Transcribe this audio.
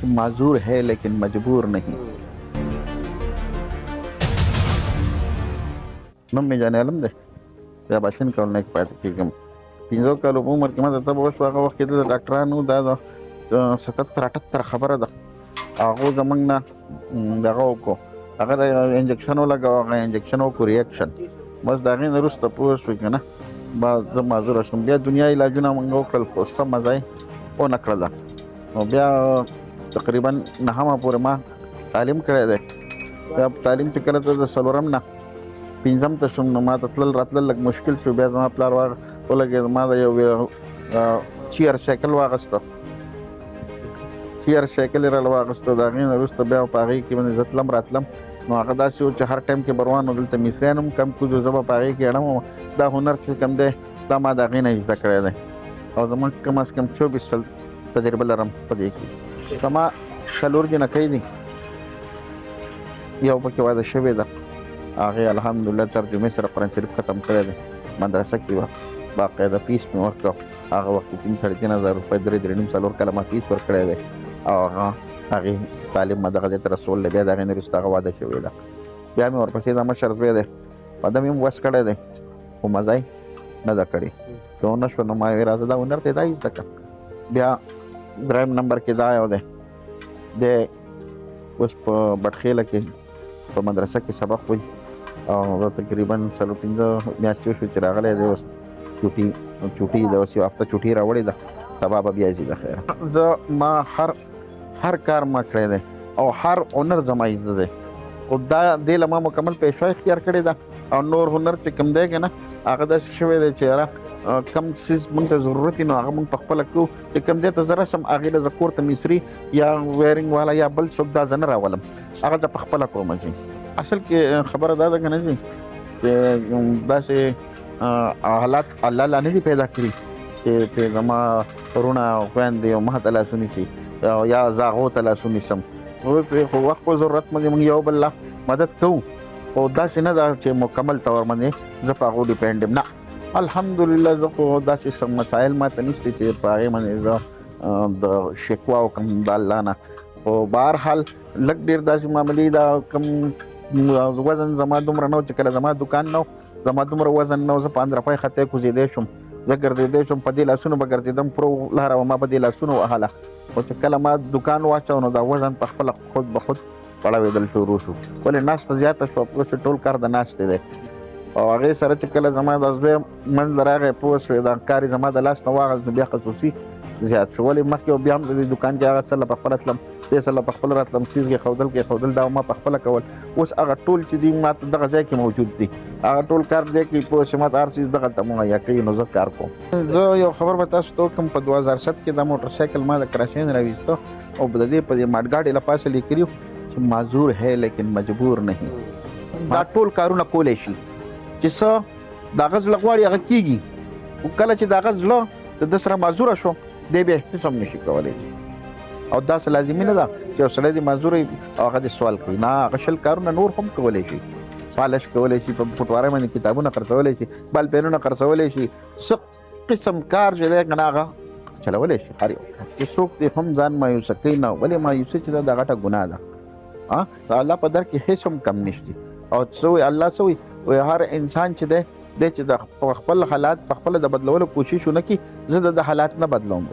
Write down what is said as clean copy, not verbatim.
معذور है लेकिन मजबूर नहीं. نوم مې جان علم دی بیا باشین کول نه پاتې کېږم. 15 کالو په عمر کې ما ته اوس په هغه وخت کې د ډاکټرانو دا د 77-78 خبره ده. هغو زموږ نه دغه وکړو، هغه د انجکشن ولګاوه، هغه انجکشن وکړو ریاکشن، بس د هغې نه وروسته پوه شوې که نه زه معذوره شوم. بیا دنیا علاجونه موږ وکړل خو سمه ځای ونه کړله. نو بیا تقریبا 9مه پورې ما تعلیم کړی دی. بیا تعلیم چې کله ته د 4م نه 5م ته شوم نو ما ته تلل راتلل لږ مشکل شو. بیا زما پلار ولګېد، ما د یو چیر سایکل واغسته، چیر سایکل یې راله واغسته. د هغې نه وروسته بیا په هغې کې باندې زه تلم راتلم. نو هغه داسې و چې هر ټایم کې به روان و، دلته مصریان هم کم کوزو، زه به په هغې کې اړم. دا هنر چې کوم دی دا ما د هغې نه زده کړی دی او زما کم از کم 24 سال تجربه لرم په دې کې. زما 4 جنکۍ دي، یو پکې واده شوې ده، هغې الحمدلله ترجمې سره قرآن شریف ختم کړی دی. مدرسه کې وه، باقاعده فیس مې ورکړه. هغه وخت کې 3,500 روپۍ 3.5 کاله ما فیس ورکړی دی او هغې تعلیم ما دغه ځای ته رسولی. بیا د هغې نه وروسته هغه واده شوې ده. بیا مې ورپسې دا مشر زوی دی، واده مې هم وس کړی دی خو مزه یې نه ده کړې. که ونه شوه نو ما ویل راځه دا هنر دی دا یې زده کړه. بیا 3م نمبر کې دا یو دی، دی اوس په بټخیله کې په مدرسه کې سبق وایي او تقریبا 4-5 میاشتې شو چې راغلی دی. اوس چوټي ده، اوس یو هفته چوټي راوړې ده، سبا به بیا ځي د خیره. زه ما هر کار ما کړی دی او هر هنر زما زده دی، خو دا دې له ما مکمل پیشوا اختیار کړې ده. او نور هنر چې کوم دی که نه هغه داسې شوی دی چې یاره کم څیز مونږ ته ضرورت وي نو هغه مونږ پخپله کوو. چې کوم دی ته زه رسم هغې له زه کور ته مصري یا ویرنګ والا یا بل څوک دا زه نه راولم، هغه زه پخپله کوم. ځي اصل کې خبره دا ده که نه ځي چې داسې حالات الله لا نه دي پیدا کړي چې زما وروڼه او خویندې او ما ته لاس ونیسي یا زه هغو ته لاس ونیسم. خو وخت په ضرورت باندې موږ یو بل مدد کوو، خو داسې نه ده چې مکمل طور باندې زه په هغو ډیپینډ یم. نه، الحمدلله زه خو داسې مسایل ما ته نشته چې په هغې باندې زه د شکوا وکړم د الله نه. خو بهرحال لږ ډېر داسې معاملې دا کم وزن زما دومره نه و چې کله زما دکان نه و، زما دومره وزن نه و، زه په اندرپی خطی کوزېدی شم، زه ګرځېدی شم، په دې لاسونو به ګرځېدم، پرو لاره وه ما به دې لاسونو وهله. خو چې کله ما دکان واچو نو دا وزن په خپله خود به خود پړوېدل شروع شو. ولې ناسته زیاته شوه، پوه شوې ټول کار د ناستې دی. او هغې سره چې کله زما د زوی منځ له راغی پوه شوې دا کار یې زما د لاس نه واغست نو بیا خصوصي زیات شو. ولې مخکې بیا هم د دې دکان کې هغه سله په خپله تلم، دې سله په خپله راتلم، څیز کېښودل دا ما په خپله کول. اوس هغه ټول چې دي ما ته دغه ځای کې موجود دي، هغه ټول کار دی کې پوه شې ما ته هر څیز دغلته مهیا کوي نو زه کار کوم. زه یو خبر به تاسو ته وکړم، په 2007 کې دا موټر سایکل ما د کراچۍ نه راویسته او د دې په دې ماډګاډۍ له پاسه لیکلي چې معذور ہے لیکن مجبور نہیں. دا ټول کارونه کولی شي چې څه د هغه زړه غواړي هغه کېږي، خو کله چې د هغه زړه د ده سره معذوره شو دی بیا هېڅ هم نشي کولی. او داسې لازمي نه ده چې یو سړی دې معذوره وي او هغه دې سوال کوي، نه هغه 20 کارونه نور هم کولی شي. پالش کولی شي، په پټوارۍ باندې کتابونه خرڅولی شي، بل پینونه خرڅولی شي، څه قسم کار چې دی که نه هغه چلولی شي هر یو. چې څوک دې هم ځان مایوسه کوي نه، ولې مایوسي چې دا غټه ګناه ده. د الله په در کې هېڅ هم کم نشته. او څه وایي الله څه وایي هر انسان چې دی چې د خپل حالات په خپله د بدلولو کوشش ونه کړي، زه د حالات نه بدلوم.